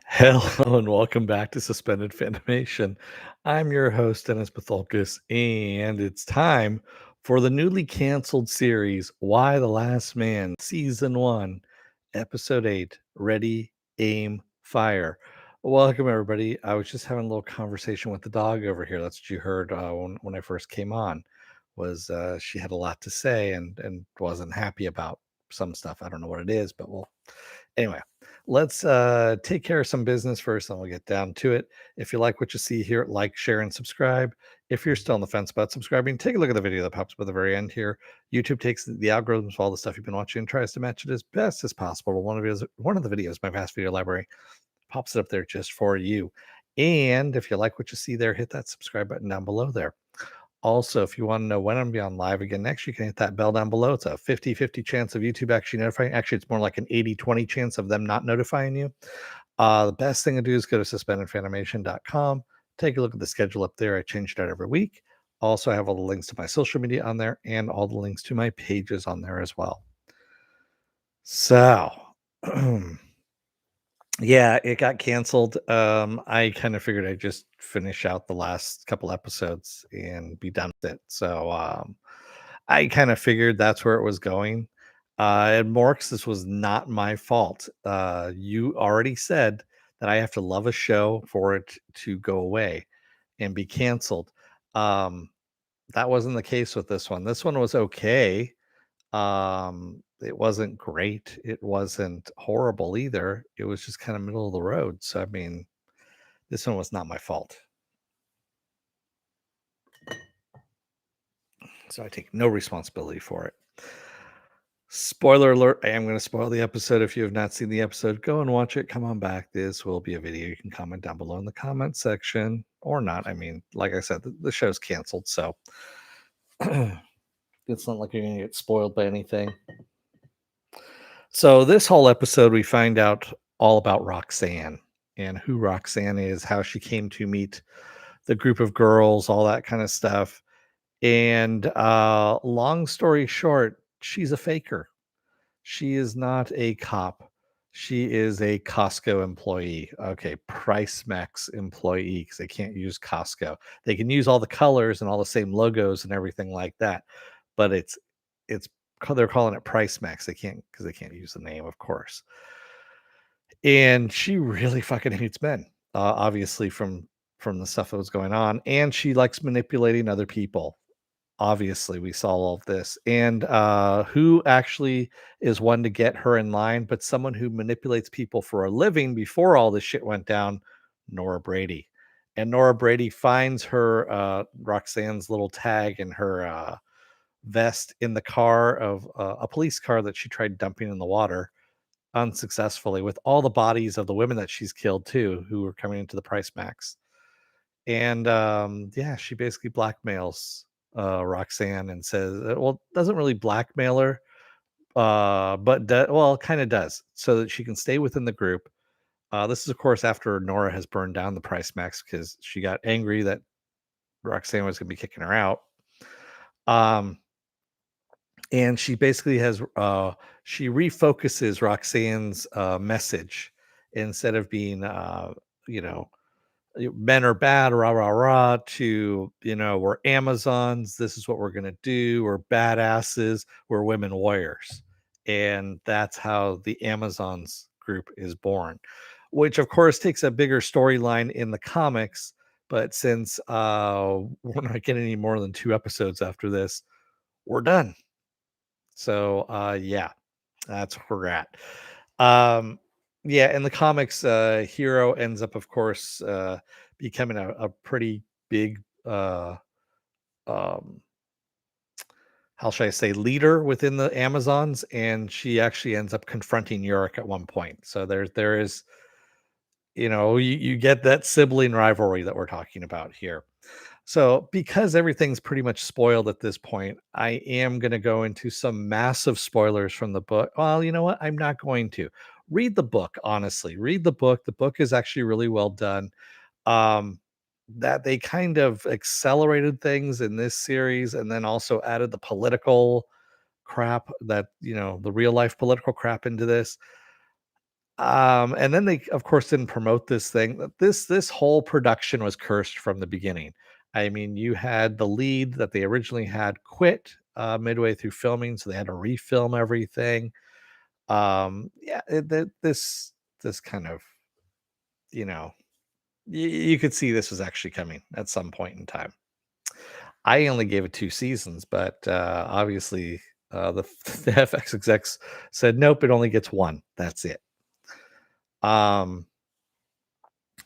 Hello and welcome back to Suspended Fanimation. I'm your host, Dennis Bithoulkas, and it's time for the newly canceled series, Why the Last Man, Season 1, Episode 8, Ready, Aim, Fire. Welcome, everybody. I was just having a little conversation with the dog over here. That's what you heard when I first came on, was she had a lot to say and wasn't happy about some stuff. I don't know what it is, but anyway, let's take care of some business first, and we'll get down to it. If you like what you see here, like, share, and subscribe. If you're still on the fence about subscribing, take a look at the video that pops up at the very end here. YouTube takes the algorithms of all the stuff you've been watching and tries to match it as best as possible. One of the videos, my past video library, pops it up there just for you. And if you like what you see there, hit that subscribe button down below there. Also, if you want to know when I'm going to be on live again next, you can hit that bell down below. It's a 50-50 chance of YouTube actually notifying. Actually, it's more like an 80-20 chance of them not notifying you. The best thing to do is go to suspendedfanimation.com. Take a look at the schedule up there. I change it out every week. Also, I have all the links to my social media on there and all the links to my pages on there as well. So, yeah, it got canceled. I kind of figured I'd just finish out the last couple episodes and be done with it. So, I kind of figured that's where it was going. And Morks, this was not my fault. You already said that I have to love a show for it to go away and be canceled. Um, that wasn't the case with this one. This one was okay. It wasn't great. It wasn't horrible either. It was just kind of middle of the road. So, I mean, this one was not my fault. So I take no responsibility for it. Spoiler alert, I am going to spoil the episode. If you have not seen the episode, go and watch it. Come on back. This will be a video. You can comment down below in the comment section or not. I mean, like I said, the show's canceled. So it's not like you're going to get spoiled by anything. So this whole episode, we find out all about Roxanne and who Roxanne is, how she came to meet the group of girls, all that kind of stuff. And long story short, she's a faker. She is not a cop. She is a Costco employee. Okay, Price Max employee, because they can't use Costco. They can use all the colors and all the same logos and everything like that, but it's they're calling it Price Max. They can't, because they can't use the name, of course. And she really fucking hates men, obviously from the stuff that was going on, and she likes manipulating other people. Obviously, we saw all of this. And who actually is one to get her in line, but someone who manipulates people for a living before all this shit went down? Nora Brady. And Nora Brady finds her Roxanne's little tag in her vest in the car of a police car that she tried dumping in the water unsuccessfully, with all the bodies of the women that she's killed too, who were coming into the Price Max. And yeah, she basically blackmails Roxanne and says, well, doesn't really blackmail her, but well, kind of does, so that she can stay within the group. This is, of course, after Nora has burned down the Price Max because she got angry that Roxanne was going to be kicking her out. And she basically has she refocuses Roxanne's message. Instead of being you know men are bad, rah rah rah, to, we're Amazons, this is what we're gonna do, we're badasses, we're women warriors. And that's how the Amazons group is born, which of course takes a bigger storyline in the comics. But since we're not getting any more than 2 episodes after this, we're done. So yeah, that's where we're at. Um, yeah, in the comics, Hero ends up, of course, becoming a pretty big, um, how should I say, leader within the Amazons, and she actually ends up confronting Yorick at one point. So there is, you get that sibling rivalry that we're talking about here. So, because everything's pretty much spoiled at this point, I am going to go into some massive spoilers from the book. Well, you know what? I'm not going to. Read the book, honestly. Read the book. The book is actually really well done. Um, that they kind of accelerated things in this series and then also added the political crap, that, the real life political crap into this. And then they, of course, didn't promote this thing. This whole production was cursed from the beginning. I mean, you had the lead that they originally had quit midway through filming, so they had to refilm everything. Yeah, this kind of, you know, you could see this was actually coming at some point in time. I only gave it 2 seasons, but, obviously, the FX execs said, "Nope, it only gets 1. That's it." Um,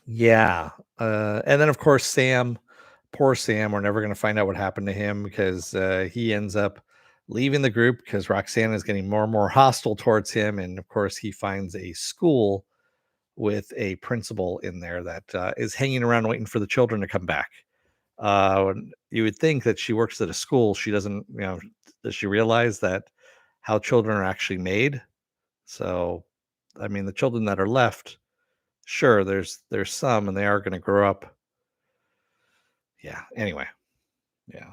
yeah, and then, of course, Sam, poor Sam, we're never gonna find out what happened to him because, he ends up leaving the group because Roxanne is getting more and more hostile towards him, and, of course, he finds a school with a principal in there that, is hanging around waiting for the children to come back. You would think that she works at a school. She doesn't, does she realize that how children are actually made? So, I mean, the children that are left, sure, there's some, and they are going to grow up. Yeah. Anyway, yeah.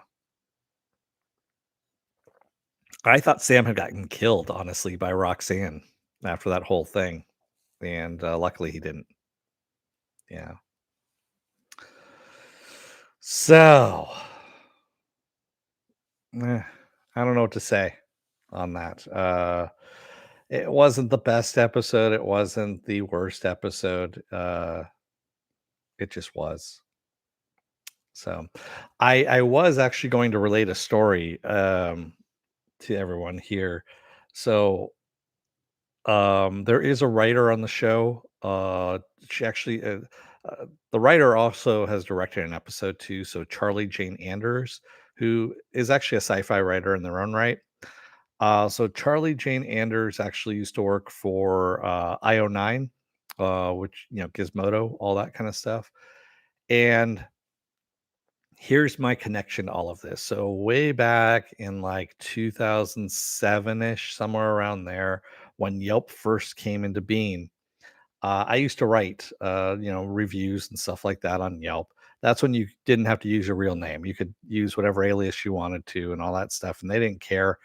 I thought Sam had gotten killed, honestly, by Roxanne after that whole thing, and luckily he didn't. Yeah. So, eh, I don't know what to say on that. It wasn't the best episode, it wasn't the worst episode, it just was. So, I was actually going to relate a story, to everyone here. So, there is a writer on the show, she actually, the writer also has directed an episode too, so Charlie Jane Anders, who is actually a sci-fi writer in their own right. So Charlie Jane Anders actually used to work for IO9, which Gizmodo, all that kind of stuff. And here's my connection to all of this. So way back in like 2007-ish, somewhere around there, when Yelp first came into being, I used to write, reviews and stuff like that on Yelp. That's when you didn't have to use your real name. You could use whatever alias you wanted to and all that stuff, and they didn't care.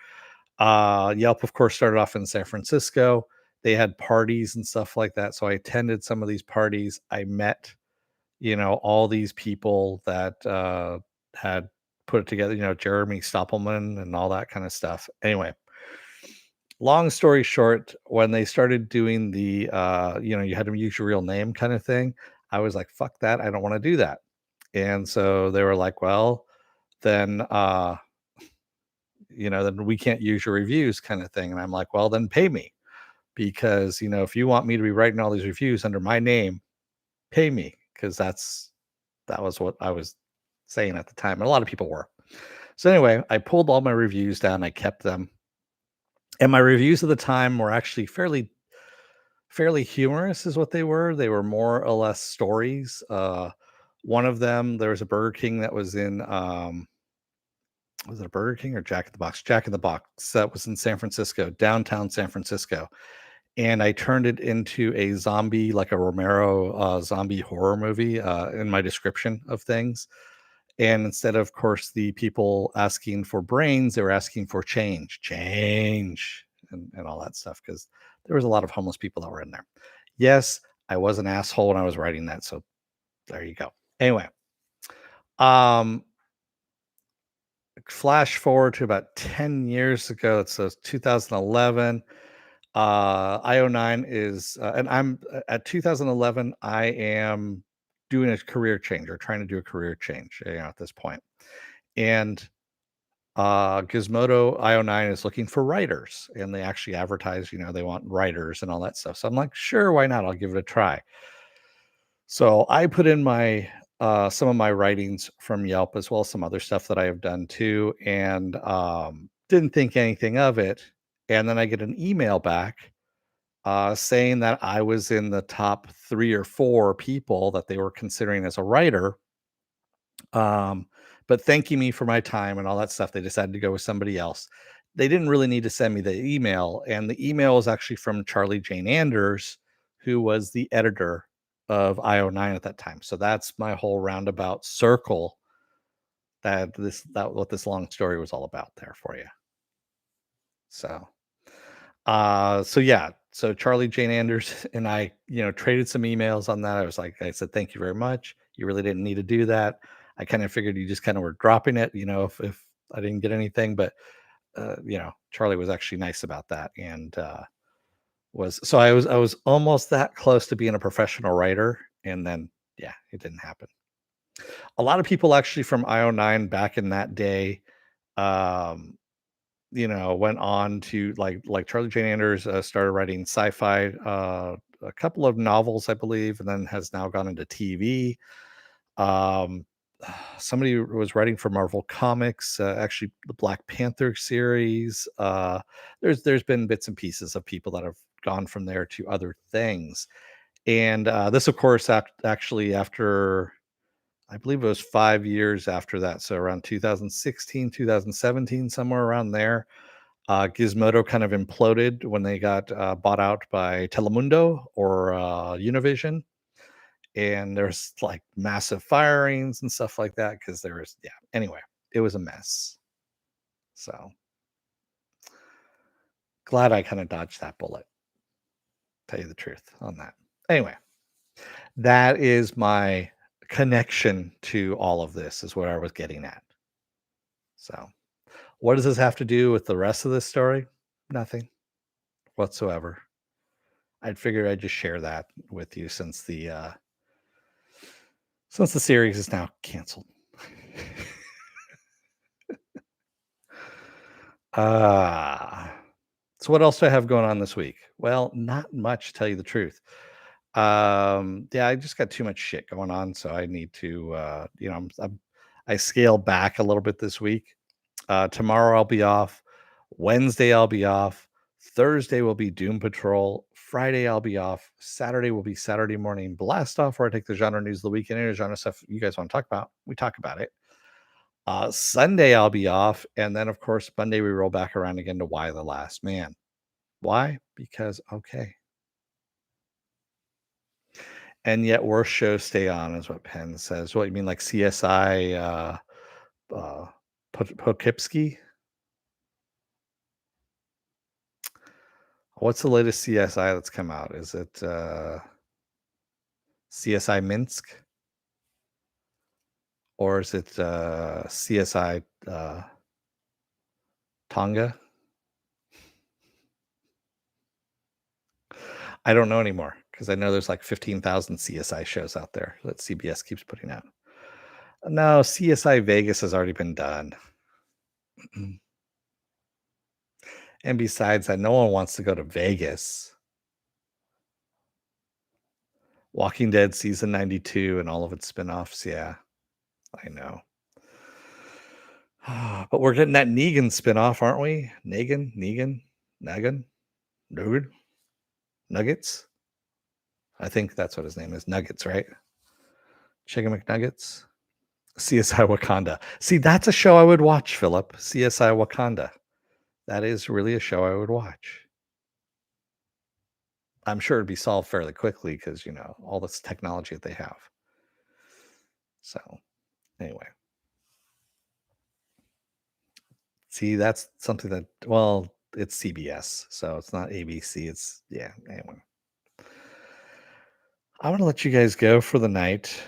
Yelp, of course, started off in San Francisco. They had parties and stuff like that. So I attended some of these parties. I met, all these people that had put it together, Jeremy Stoppelman and all that kind of stuff. Anyway, long story short, when they started doing the, you had to use your real name kind of thing, I was like, fuck that. I don't want to do that. And so they were like, well, then, then we can't use your reviews kind of thing. And I'm like, well, then pay me because, if you want me to be writing all these reviews under my name, pay me because that was what I was saying at the time. And a lot of people were. So anyway, I pulled all my reviews down. I kept them. And my reviews at the time were actually fairly humorous is what they were. They were more or less stories. One of them, there was a Burger King that was in was it a Burger King or Jack in the Box? Jack in the Box that was in San Francisco, downtown San Francisco. And I turned it into a zombie, like a Romero zombie horror movie in my description of things. And instead of course, the people asking for brains, they were asking for change, and all that stuff because there was a lot of homeless people that were in there. Yes, I was an asshole when I was writing that. So there you go. Anyway, um, flash forward to about 10 years ago. So 2011. IO9 is, and I'm at 2011. I am doing a career change or trying to do a career change, at this point. And Gizmodo IO9 is looking for writers, and they actually advertise, they want writers and all that stuff. So I'm like, sure, why not? I'll give it a try. So I put in my some of my writings from Yelp as well as some other stuff that I have done too, and didn't think anything of it. And then I get an email back saying that I was in the top 3 or 4 people that they were considering as a writer. Um, but thanking me for my time and all that stuff. They decided to go with somebody else. They didn't really need to send me the email, and the email was actually from Charlie Jane Anders, who was the editor of IO9 at that time. So that's my whole roundabout circle that what this long story was all about there for you. So so yeah. So Charlie Jane Anders and I, traded some emails on that. I said, thank you very much. You really didn't need to do that. I kind of figured you just kind of were dropping it, if I didn't get anything, but Charlie was actually nice about that. And I was almost that close to being a professional writer. And then, yeah, it didn't happen. A lot of people actually from IO9 back in that day, um, went on to like Charlie Jane Anders started writing sci-fi, a couple of novels, I believe, and then has now gone into TV. Um, Somebody was writing for Marvel Comics, actually the Black Panther series. There's been bits and pieces of people that have gone from there to other things, and this, of course, actually after I believe it was 5 years after that, so around 2016, 2017, somewhere around there. Gizmodo kind of imploded when they got bought out by Telemundo or Univision, and there's like massive firings and stuff like that because there was, yeah. Anyway, it was a mess. So glad I kind of dodged that bullet. Tell you the truth on that. Anyway, that is my connection to all of this. Is what I was getting at. So, what does this have to do with the rest of this story? Nothing whatsoever. I'd figure I'd just share that with you since the series is now canceled. Ah, so what else do I have going on this week? Well, not much, to tell you the truth. Yeah, I just got too much shit going on, so I need to, I scaled back a little bit this week. Tomorrow I'll be off. Wednesday I'll be off. Thursday will be Doom Patrol. Friday I'll be off. Saturday will be Saturday morning blast off, where I take the genre news of the week and any genre stuff you guys want to talk about. We talk about it. Sunday I'll be off, and then of course Monday we roll back around again to Why the Last Man. Why? Because okay. And yet worse shows stay on, is what Penn says. What you mean, like CSI? Poughkeepsie? What's the latest CSI that's come out? Is it CSI Minsk, or is it CSI Tonga? I don't know anymore because I know there's like 15,000 CSI shows out there that CBS keeps putting out. No, CSI Vegas has already been done. And besides that, no one wants to go to Vegas. Walking Dead season 92 and all of its spin-offs. Yeah, I know. But we're getting that Negan spin-off, aren't we? Negan, Nugget, Nuggets. I think that's what his name is. Nuggets, right? Chicken McNuggets. CSI Wakanda. See, that's a show I would watch, Philip. CSI Wakanda. That is really a show I would watch. I'm sure it'd be solved fairly quickly because, all this technology that they have. So, anyway. See, that's something that, well, it's CBS, so it's not ABC. It's, yeah, anyway. I'm going to let you guys go for the night.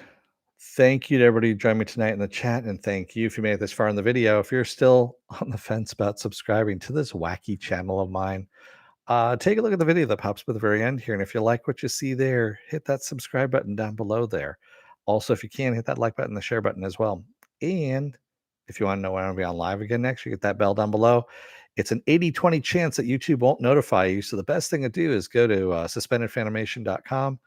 Thank you to everybody who joined me tonight in the chat, and thank you if you made it this far in the video. If you're still on the fence about subscribing to this wacky channel of mine, take a look at the video that pops up at the very end here. And if you like what you see there, hit that subscribe button down below there. Also, if you can, hit that like button, the share button as well. And if you want to know when I'll be on live again next, you get that bell down below. It's an 80-20 chance that YouTube won't notify you. So the best thing to do is go to suspendedfanimation.com.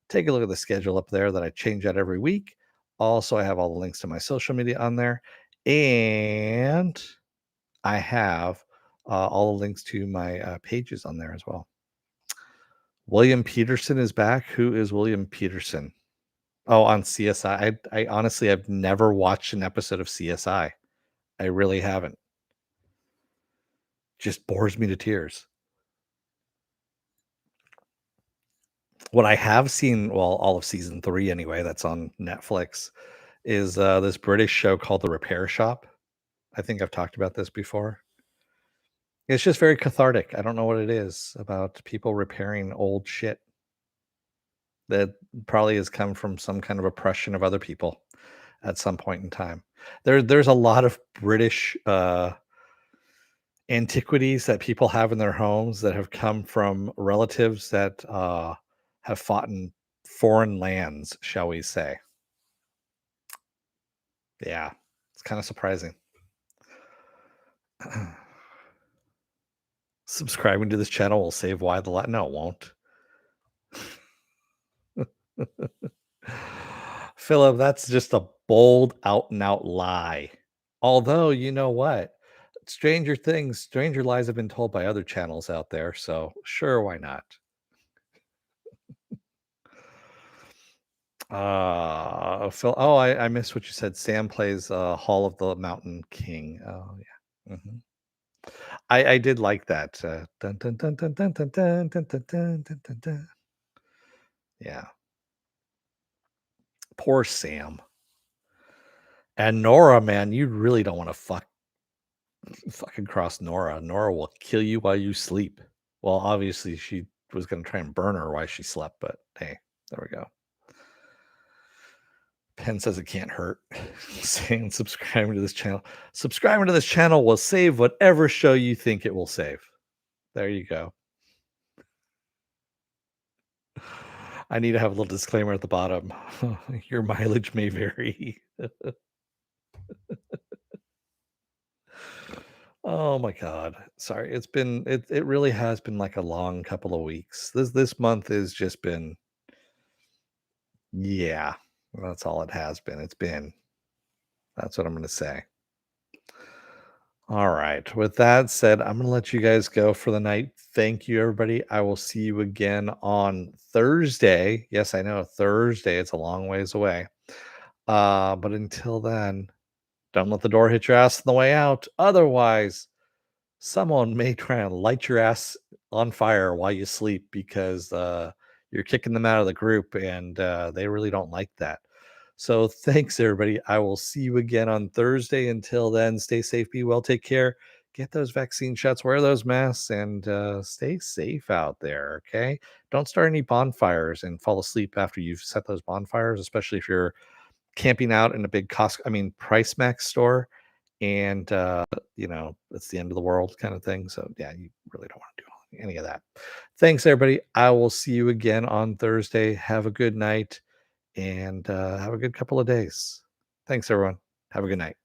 Take a look at the schedule up there that I change out every week. Also, I have all the links to my social media on there. And I have all the links to my pages on there as well. William Peterson is back. Who is William Peterson? Oh, on CSI. I honestly, I've never watched an episode of CSI. I really haven't. Just bores me to tears. What I have seen, well, all of season 3 anyway, that's on Netflix, is this British show called The Repair Shop. I think I've talked about this before. It's just very cathartic. I don't know what it is about people repairing old shit that probably has come from some kind of oppression of other people at some point in time. There's a lot of British, antiquities that people have in their homes that have come from relatives that, have fought in foreign lands, shall we say. Yeah, it's kinda surprising. Subscribing to this channel will save Why the No, it won't. Philip, that's just a bold out and out lie. Although, you know what? Stranger lies have been told by other channels out there, so sure, why not? Phil, oh, I missed what you said. Sam plays Hall of the Mountain King. Oh yeah. I did like that. Dun, dun, dun, dun, dun, dun, dun, dun, dun, dun, dun, dun, dun. Yeah. Poor Sam. And Nora, man, you really don't want to fucking cross Nora. Nora will kill you while you sleep. Well, obviously she was gonna try and burn her while she slept, but hey, there we go. Penn says it can't hurt. Saying subscribing to this channel. Subscribing to this channel will save whatever show you think it will save. There you go. I need to have a little disclaimer at the bottom. Your mileage may vary. Oh my god. Sorry. It really has been like a long couple of weeks. This month has just been, yeah. That's all it has been. That's what I'm gonna say. All right. With that said, I'm going to let you guys go for the night. Thank you, everybody. I will see you again on Thursday. Yes, I know Thursday. It's a long ways away. But until then, don't let the door hit your ass on the way out. Otherwise, someone may try and light your ass on fire while you sleep because you're kicking them out of the group and they really don't like that. So thanks, everybody. I will see you again on Thursday. Until then, stay safe, be well, take care, get those vaccine shots, wear those masks, and stay safe out there. Okay. Don't start any bonfires and fall asleep after you've set those bonfires, especially if you're camping out in a big Price Max store, and it's the end of the world kind of thing. So yeah, you really don't want to do any of that. Thanks, everybody. I will see you again on Thursday. Have a good night and have a good couple of days. Thanks, everyone. Have a good night.